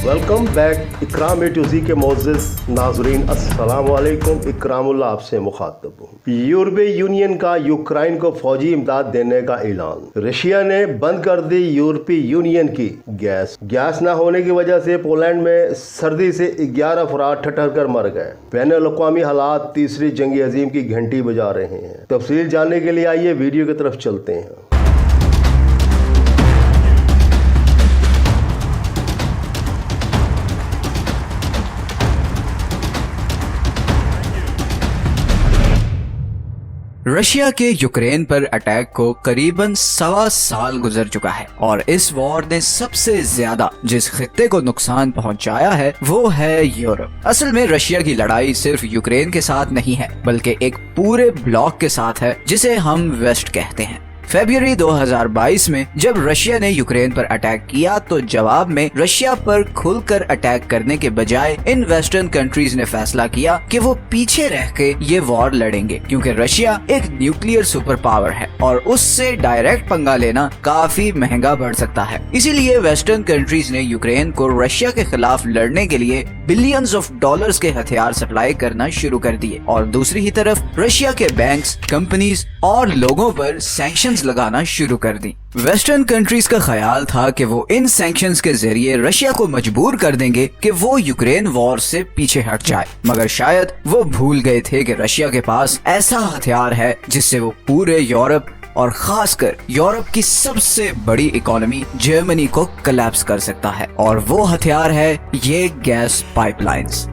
Welcome back. Ikram A to ज़ी के मोअज़्ज़िज़ नाज़रीन, अस्सलाम वालेकुम। इकरामुल्लाह आपसे मुखातब हूँ। यूरोपीय यूनियन का यूक्रेन को फौजी इमदाद देने का ऐलान। रशिया ने बंद कर दी यूरोपीय यूनियन की गैस न होने की वजह से पोलैंड में सर्दी से 11 अफराद ठठर कर मर गए। बैनुल-अक़वामी हालात तीसरी जंग अज़ीम की घंटी बजा रहे हैं। तफसील जानने के लिए आइए वीडियो की तरफ चलते हैं। रशिया के यूक्रेन पर अटैक को करीबन 1.25 साल गुजर चुका है और इस वॉर ने सबसे ज्यादा जिस खित्ते को नुकसान पहुंचाया है वो है यूरोप। असल में रशिया की लड़ाई सिर्फ यूक्रेन के साथ नहीं है बल्कि एक पूरे ब्लॉक के साथ है जिसे हम वेस्ट कहते हैं। फरवरी 2022 में जब रशिया ने यूक्रेन पर अटैक किया तो जवाब में रशिया पर खुलकर अटैक करने के बजाय इन वेस्टर्न कंट्रीज ने फैसला किया कि वो पीछे रह के ये वॉर लड़ेंगे, क्योंकि रशिया एक न्यूक्लियर सुपर पावर है और उससे डायरेक्ट पंगा लेना काफी महंगा पड़ सकता है। इसीलिए वेस्टर्न कंट्रीज ने यूक्रेन को रशिया के खिलाफ लड़ने के लिए बिलियंस ऑफ डॉलर्स के हथियार सप्लाई करना शुरू कर दिए और दूसरी ही तरफ रशिया के बैंक्स, कंपनीज और लोगों पर सैंक्शंस लगाना शुरू कर दी। वेस्टर्न कंट्रीज का ख्याल था कि वो इन सैंक्शंस के जरिए रशिया को मजबूर कर देंगे कि वो यूक्रेन वॉर से पीछे हट जाए, मगर शायद वो भूल गए थे कि रशिया के पास ऐसा हथियार है जिससे वो पूरे यूरोप और खासकर यूरोप की सबसे बड़ी इकोनॉमी जर्मनी को कोलैप्स कर सकता है, और वो हथियार है ये गैस पाइपलाइंस।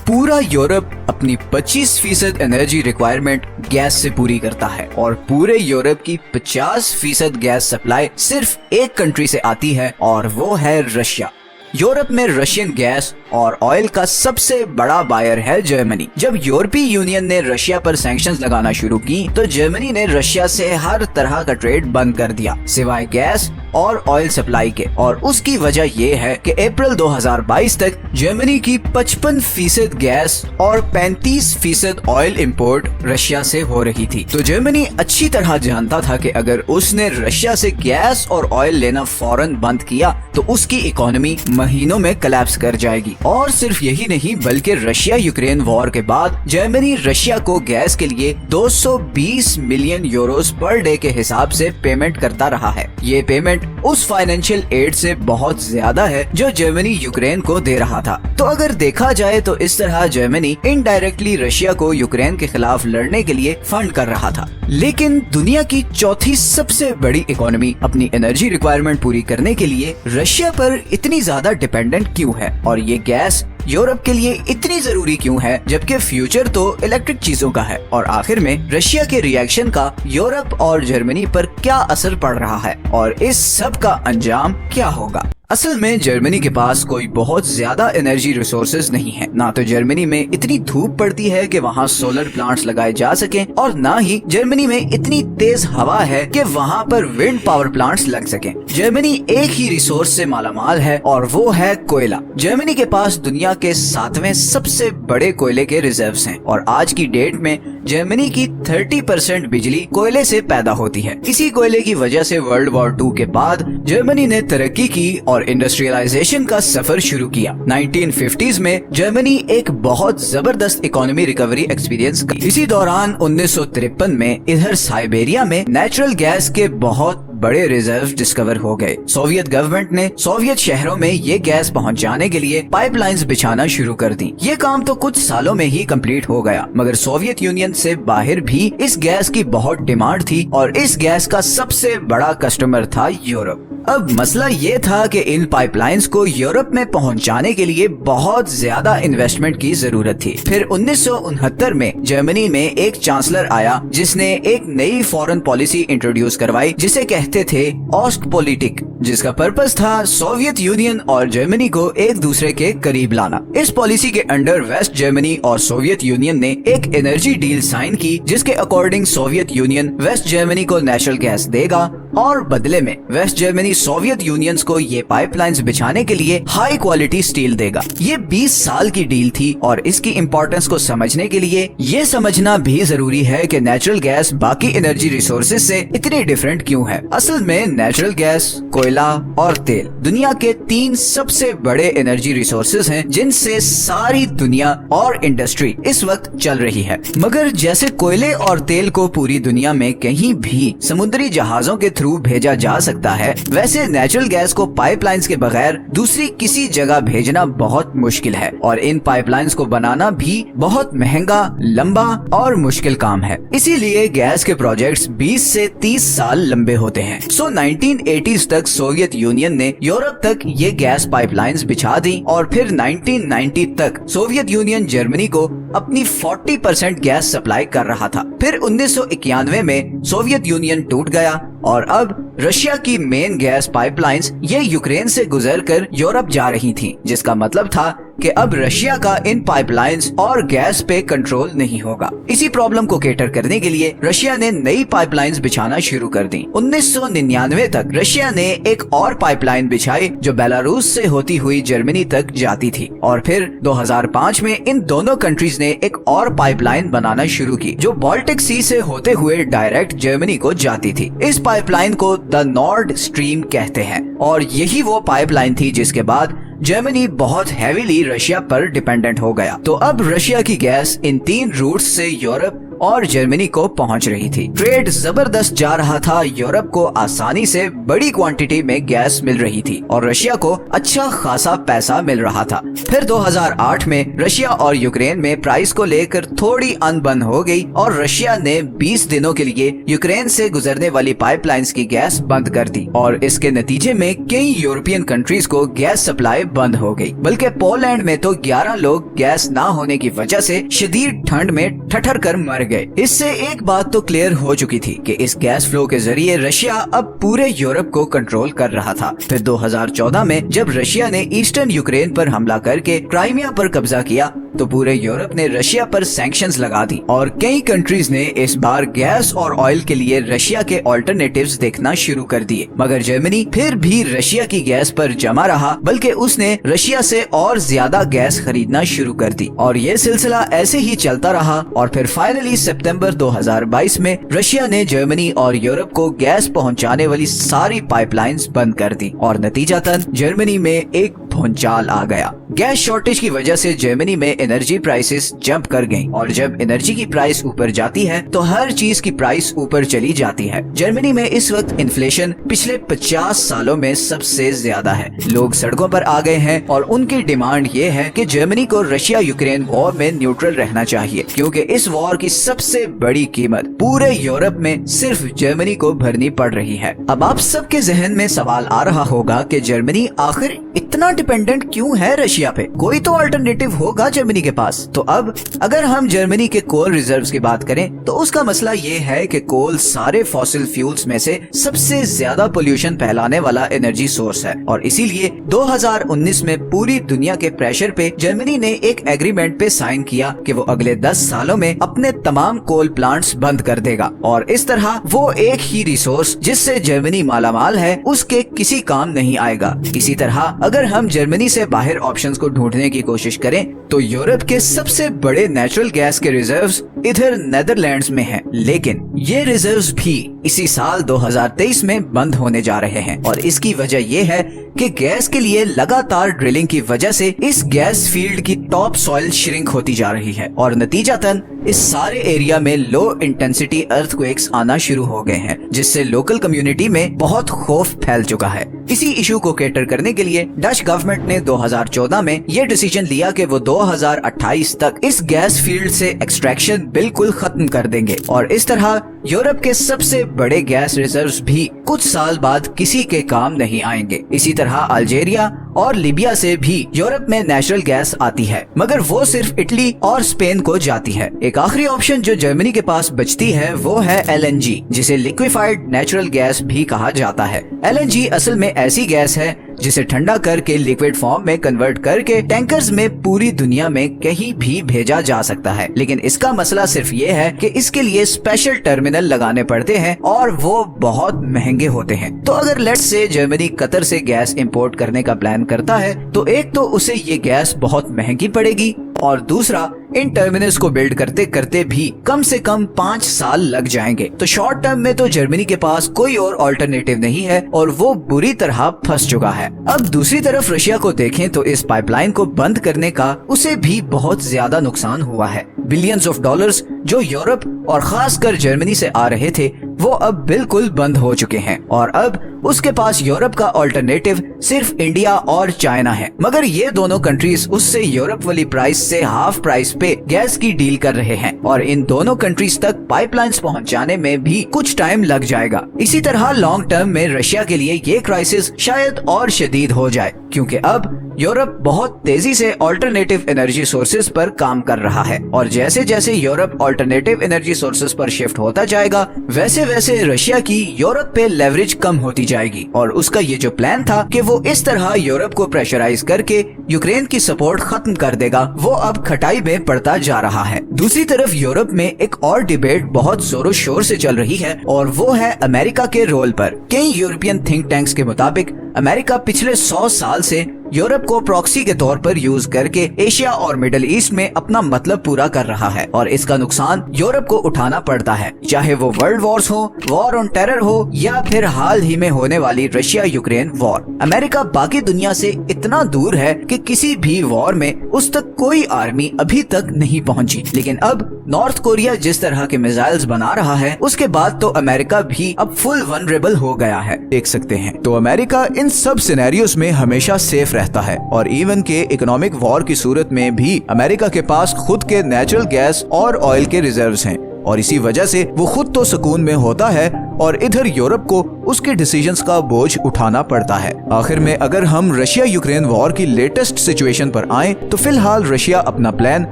पूरा यूरोप अपनी 25% एनर्जी रिक्वायरमेंट गैस से पूरी करता है और पूरे यूरोप की 50% गैस सप्लाई सिर्फ एक कंट्री से आती है और वो है रशिया। यूरोप में रशियन गैस और ऑयल का सबसे बड़ा बायर है जर्मनी। जब यूरोपीय यूनियन ने रशिया पर सैंक्शंस लगाना शुरू की तो जर्मनी ने रशिया से हर तरह का ट्रेड बंद कर दिया सिवाय गैस और ऑयल सप्लाई के, और उसकी वजह ये है कि अप्रैल 2022 तक जर्मनी की 55% गैस और 35% ऑयल इंपोर्ट रशिया से हो रही थी। तो जर्मनी अच्छी तरह जानता था कि अगर उसने रशिया से गैस और ऑयल लेना फौरन बंद किया तो उसकी इकोनॉमी महीनों में कोलैप्स कर जाएगी। और सिर्फ यही नहीं बल्कि रशिया यूक्रेन वॉर के बाद जर्मनी रशिया को गैस के लिए 220 मिलियन यूरोस पर डे के हिसाब से पेमेंट करता रहा है। ये पेमेंट उस फाइनेंशियल एड से बहुत ज्यादा है जो जर्मनी यूक्रेन को दे रहा था। तो अगर देखा जाए तो इस तरह जर्मनी इनडायरेक्टली रशिया को यूक्रेन के खिलाफ लड़ने के लिए फंड कर रहा था। लेकिन दुनिया की चौथी सबसे बड़ी इकोनॉमी अपनी एनर्जी रिक्वायरमेंट पूरी करने के लिए रशिया पर इतनी ज्यादा डिपेंडेंट क्यों है, और ये गैस यूरोप के लिए इतनी जरूरी क्यों है जबकि फ्यूचर तो इलेक्ट्रिक चीजों का है, और आखिर में रशिया के रिएक्शन का यूरोप और जर्मनी पर क्या असर पड़ रहा है और इस सब का अंजाम क्या होगा। असल में जर्मनी के पास कोई बहुत ज्यादा एनर्जी रिसोर्सेज नहीं है। ना तो जर्मनी में इतनी धूप पड़ती है कि वहाँ सोलर प्लांट्स लगाए जा सकें, और ना ही जर्मनी में इतनी तेज हवा है कि वहाँ पर विंड पावर प्लांट्स लग सकें। जर्मनी एक ही रिसोर्स से मालामाल है और वो है कोयला। जर्मनी के पास दुनिया के 7वें सबसे बड़े कोयले के रिजर्व्स हैं और आज की डेट में जर्मनी की 30% बिजली कोयले से पैदा होती है। इसी कोयले की वजह से वर्ल्ड वॉर 2 के बाद जर्मनी ने तरक्की की और इंडस्ट्रियलाइजेशन का सफर शुरू किया। 1950s में जर्मनी एक बहुत जबरदस्त इकोनॉमी रिकवरी एक्सपीरियंस की। इसी दौरान 1953 में इधर साइबेरिया में नेचुरल गैस के बहुत बड़े रिजर्व डिस्कवर हो गए। सोवियत गवर्नमेंट ने सोवियत शहरों में ये गैस पहुंचाने के लिए पाइपलाइंस बिछाना शुरू कर दी। ये काम तो कुछ सालों में ही कंप्लीट हो गया, मगर सोवियत यूनियन से बाहर भी इस गैस की बहुत डिमांड थी और इस गैस का सबसे बड़ा कस्टमर था यूरोप। अब मसला ये था कि इन पाइपलाइंस को यूरोप में पहुंचाने के लिए बहुत ज्यादा इन्वेस्टमेंट की जरूरत थी। फिर 1969 में जर्मनी में एक चांसलर आया जिसने एक नई फॉरेन पॉलिसी इंट्रोड्यूस करवाई जिसे कहते थे ऑस्टपॉलिटिक, जिसका पर्पस था सोवियत यूनियन और जर्मनी को एक दूसरे के करीब लाना। इस पॉलिसी के अंडर वेस्ट जर्मनी और सोवियत यूनियन ने एक एनर्जी डील साइन की जिसके according Soviet Union West Germany को नेचुरल गैस देगा और बदले में वेस्ट जर्मनी सोवियत यूनियंस को ये पाइपलाइंस बिछाने के लिए हाई क्वालिटी स्टील देगा। ये 20 साल की डील थी और इसकी इम्पोर्टेंस को समझने के लिए ये समझना भी जरूरी है कि नेचुरल गैस बाकी एनर्जी रिसोर्सेज से इतनी डिफरेंट क्यों है। असल में नेचुरल गैस, कोयला और तेल दुनिया के 3 सबसे बड़े एनर्जी रिसोर्सेज हैं जिनसे सारी दुनिया और इंडस्ट्री इस वक्त चल रही है। मगर जैसे कोयले और तेल को पूरी दुनिया में कहीं भी समुद्री जहाजों के थ्रू भेजा जा सकता है, वैसे नेचुरल गैस को पाइपलाइंस के बगैर दूसरी किसी जगह भेजना बहुत मुश्किल है और इन पाइपलाइंस को बनाना भी बहुत महंगा, लंबा और मुश्किल काम है। इसीलिए गैस के प्रोजेक्ट्स 20 से 30 साल लंबे होते हैं। 1980s तक सोवियत यूनियन ने यूरोप तक ये गैस पाइपलाइंस बिछा दी और फिर 1990 तक सोवियत यूनियन जर्मनी को अपनी 40% गैस सप्लाई कर रहा था। फिर 1991 में सोवियत यूनियन टूट गया और अब रशिया की मेन गैस पाइपलाइंस ये यूक्रेन से गुजरकर यूरोप जा रही थी, जिसका मतलब था कि अब रशिया का इन पाइपलाइंस और गैस पे कंट्रोल नहीं होगा। इसी प्रॉब्लम को केटर करने के लिए रशिया ने नई पाइपलाइंस बिछाना शुरू कर दी। 1999 तक रशिया ने एक और पाइपलाइन बिछाई जो बेलारूस से होती हुई जर्मनी तक जाती थी और फिर 2005 में इन दोनों कंट्रीज ने एक और पाइपलाइन बनाना शुरू की जो बाल्टिक सी से होते हुए डायरेक्ट जर्मनी को जाती थी। इस पाइपलाइन को द नॉर्ड स्ट्रीम कहते हैं और यही वो पाइपलाइन थी जिसके बाद जर्मनी बहुत हेवीली रशिया पर डिपेंडेंट हो गया। तो अब रशिया की गैस इन 3 रूट्स से यूरोप और जर्मनी को पहुंच रही थी। ट्रेड जबरदस्त जा रहा था, यूरोप को आसानी से बड़ी क्वांटिटी में गैस मिल रही थी और रशिया को अच्छा खासा पैसा मिल रहा था। फिर 2008 में रशिया और यूक्रेन में प्राइस को लेकर थोड़ी अनबन हो गई और रशिया ने 20 दिनों के लिए यूक्रेन से गुजरने वाली पाइपलाइंस की गैस बंद कर दी और इसके नतीजे में कई यूरोपियन कंट्रीज को गैस सप्लाई बंद हो गई। बल्कि पोलैंड में तो 11 लोग गैस ना होने की वजह से शदीद ठंड में ठठर कर मर गए। इससे एक बात तो क्लियर हो चुकी थी कि इस गैस फ्लो के जरिए रशिया अब पूरे यूरोप को कंट्रोल कर रहा था। फिर 2014 में जब रशिया ने ईस्टर्न यूक्रेन पर हमला करके क्राइमिया पर कब्जा किया तो पूरे यूरोप ने रशिया पर सैंक्शंस लगा दी और कई कंट्रीज ने इस बार गैस और ऑयल के लिए रशिया के ऑल्टरनेटिव्स देखना शुरू कर दिए। मगर जर्मनी फिर भी रशिया की गैस पर जमा रहा, बल्कि उसने रशिया से और ज्यादा गैस खरीदना शुरू कर दी और ये सिलसिला ऐसे ही चलता रहा और फिर फाइनली सितंबर 2022 में रशिया ने जर्मनी और यूरोप को गैस पहुंचाने वाली सारी पाइपलाइंस बंद कर दी और नतीजतन जर्मनी में एक भूचाल आ गया। गैस शॉर्टेज की वजह से जर्मनी में एनर्जी प्राइसेस जंप कर गईं और जब एनर्जी की प्राइस ऊपर जाती है तो हर चीज की प्राइस ऊपर चली जाती है। जर्मनी में इस वक्त इन्फ्लेशन पिछले 50 सालों में सबसे ज्यादा है। लोग सड़कों पर आ गए हैं और उनकी डिमांड ये है कि जर्मनी को रशिया यूक्रेन वॉर में न्यूट्रल रहना चाहिए, क्योंकि इस वॉर की सबसे बड़ी कीमत पूरे यूरोप में सिर्फ जर्मनी को भरनी पड़ रही है। अब आप सबके जहन में सवाल आ रहा होगा कि जर्मनी आखिर इतना डिपेंडेंट क्यों है रशिया पे? कोई तो अल्टरनेटिव होगा जर्मनी के पास। तो अब अगर हम जर्मनी के कोल रिजर्व्स की बात करें तो उसका मसला ये है कि कोल सारे फॉसिल फ्यूल्स में से सबसे ज्यादा पोल्यूशन फैलाने वाला एनर्जी सोर्स है और इसीलिए 2019 में पूरी दुनिया के प्रेशर पे जर्मनी ने एक एग्रीमेंट पे साइन किया कि वो अगले 10 सालों में अपने तमाम कोल प्लांट्स बंद कर देगा और इस तरह वो एक ही रिसोर्स जिससे जर्मनी मालामाल है उसके किसी काम नहीं आएगा। इसी तरह अगर हम जर्मनी से बाहर ऑप्शंस को ढूंढने की कोशिश करें तो यूरोप के सबसे बड़े नेचुरल गैस के रिजर्व्स इधर नेदरलैंड्स में हैं, लेकिन ये रिजर्व्स भी इसी साल 2023 में बंद होने जा रहे हैं और इसकी वजह ये है कि गैस के लिए लगातार ड्रिलिंग की वजह से इस गैस फील्ड की टॉप सॉइल श्रिंक होती जा रही है और नतीजतन इस सारे एरिया में लो इंटेंसिटी अर्थक्वेक्स आना शुरू हो गए हैं, जिससे लोकल कम्युनिटी में बहुत खौफ फैल चुका है। इसी इशू को कैटर करने के लिए डच गवर्नमेंट ने 2014 में ये डिसीजन लिया कि वो 2028 तक इस गैस फील्ड से एक्सट्रैक्शन बिल्कुल खत्म कर देंगे और इस तरह यूरोप के सबसे बड़े गैस रिजर्व्स भी कुछ साल बाद किसी के काम नहीं आएंगे। इसी तरह अल्जीरिया और लीबिया से भी यूरोप में नेचुरल गैस आती है, मगर वो सिर्फ इटली और स्पेन को जाती है। एक आखिरी ऑप्शन जो जर्मनी के पास बचती है वो है LNG, जिसे लिक्विफाइड नेचुरल गैस भी कहा जाता है। LNG असल में ऐसी गैस है जिसे ठंडा करके लिक्विड फॉर्म में कन्वर्ट करके टैंकर्स में पूरी दुनिया में कहीं भी भेजा जा सकता है। लेकिन इसका मसला सिर्फ ये है कि इसके लिए स्पेशल टर्मिनल लगाने पड़ते हैं और वो बहुत महंगे होते हैं। तो अगर लेट्स से जर्मनी कतर से गैस इंपोर्ट करने का प्लान करता है तो एक तो उसे ये गैस बहुत महंगी पड़ेगी और दूसरा इन टर्मिनल्स को बिल्ड करते करते भी कम से कम 5 साल लग जाएंगे। तो शॉर्ट टर्म में तो जर्मनी के पास कोई और ऑल्टरनेटिव नहीं है और वो बुरी तरह फंस चुका है। अब दूसरी तरफ रशिया को देखें तो इस पाइपलाइन को बंद करने का उसे भी बहुत ज्यादा नुकसान हुआ है। बिलियंस ऑफ डॉलर्स जो यूरोप और खासकर जर्मनी से आ रहे थे वो अब बिल्कुल बंद हो चुके हैं और अब उसके पास यूरोप का ऑल्टरनेटिव सिर्फ इंडिया और चाइना है। मगर ये दोनों कंट्रीज उससे यूरोप वाली प्राइस से हाफ प्राइस पे गैस की डील कर रहे हैं और इन दोनों कंट्रीज तक पाइपलाइंस पहुंचाने में भी कुछ टाइम लग जाएगा। इसी तरह लॉन्ग टर्म में रशिया के लिए ये क्राइसिस शायद और शदीद हो जाए क्योंकि अब यूरोप बहुत तेजी से ऑल्टरनेटिव एनर्जी सोर्सेज पर काम कर रहा है और जैसे जैसे यूरोप ऑल्टरनेटिव एनर्जी सोर्सेज पर शिफ्ट होता जाएगा वैसे वैसे रशिया की यूरोप पे लेवरेज कम होती जाएगी और उसका ये जो प्लान था कि वो इस तरह यूरोप को प्रेशराइज करके यूक्रेन की सपोर्ट खत्म कर देगा वो अब खटाई में पड़ता जा रहा है। दूसरी तरफ यूरोप में एक और डिबेट बहुत जोरों शोर से चल रही है और वो है अमेरिका के रोल पर। कई यूरोपियन थिंक टैंक्स के मुताबिक अमेरिका पिछले 100 साल से यूरोप को प्रॉक्सी के तौर पर यूज करके एशिया और मिडिल ईस्ट में अपना मतलब पूरा कर रहा है और इसका नुकसान यूरोप को उठाना पड़ता है, चाहे वो वर्ल्ड वॉर्स हो, वॉर ऑन टेरर हो या फिर हाल ही में होने वाली रशिया यूक्रेन वॉर। अमेरिका बाकी दुनिया से इतना दूर है कि किसी भी वॉर में उस तक कोई आर्मी अभी तक नहीं पहुंची। लेकिन अब नॉर्थ कोरिया जिस तरह के मिसाइल्स बना रहा है उसके बाद तो अमेरिका भी अब फुल वनरेबल हो गया है, देख सकते हैं। तो अमेरिका इन सब सिनेरियोस में हमेशा सेफ रहता है और इवन के इकोनॉमिक वॉर की सूरत में भी अमेरिका के पास खुद के नेचुरल गैस और ऑयल के रिजर्व्स हैं और इसी वजह से वो खुद तो सुकून में होता है और इधर यूरोप को उसके डिसीजंस का बोझ उठाना पड़ता है। आखिर में अगर हम रशिया यूक्रेन वॉर की लेटेस्ट सिचुएशन पर आएं तो फिलहाल रशिया अपना प्लान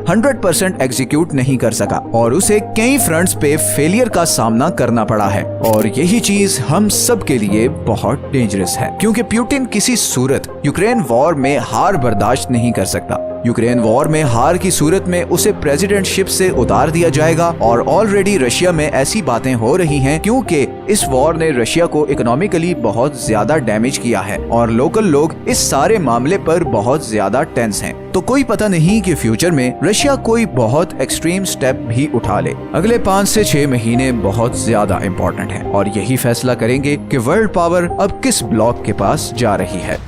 100% एग्जीक्यूट नहीं कर सका और उसे कई फ्रंट्स पे फेलियर का सामना करना पड़ा है और यही चीज हम सब के लिए बहुत डेंजरस है क्योंकि पुतिन किसी सूरत यूक्रेन वॉर में हार बर्दाश्त नहीं कर सकता। यूक्रेन वॉर में हार की सूरत में उसे प्रेसिडेंटशिप से उतार दिया जाएगा और ऑलरेडी रशिया में ऐसी बातें हो रही हैं क्योंकि इस वॉर ने रशिया को इकोनॉमिकली बहुत ज्यादा डैमेज किया है और लोकल लोग इस सारे मामले पर बहुत ज्यादा टेंस हैं। तो कोई पता नहीं कि फ्यूचर में रशिया कोई बहुत एक्सट्रीम स्टेप भी उठा ले। अगले 5 से 6 महीने बहुत ज्यादा इम्पोर्टेंट हैं और यही फैसला करेंगे कि वर्ल्ड पावर अब किस ब्लॉक के पास जा रही है।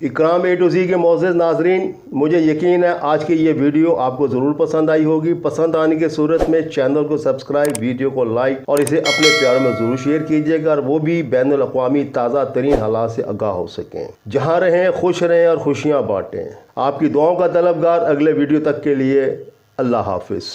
इकराम A to Z के मोअज़्ज़ज़ नाज़रीन, मुझे यकीन है आज की ये वीडियो आपको ज़रूर पसंद आई होगी। पसंद आने की सूरत में चैनल को सब्सक्राइब, वीडियो को लाइक और इसे अपने प्यारों में ज़रूर शेयर कीजिएगा और वो भी बैनुल अक़वामी ताज़ा तरीन हालात से आगाह हो सकें। जहाँ रहें खुश रहें और खुशियाँ बाँटें। आपकी दुआओं का तलबगार। अगले वीडियो तक के लिए अल्लाह हाफिज़।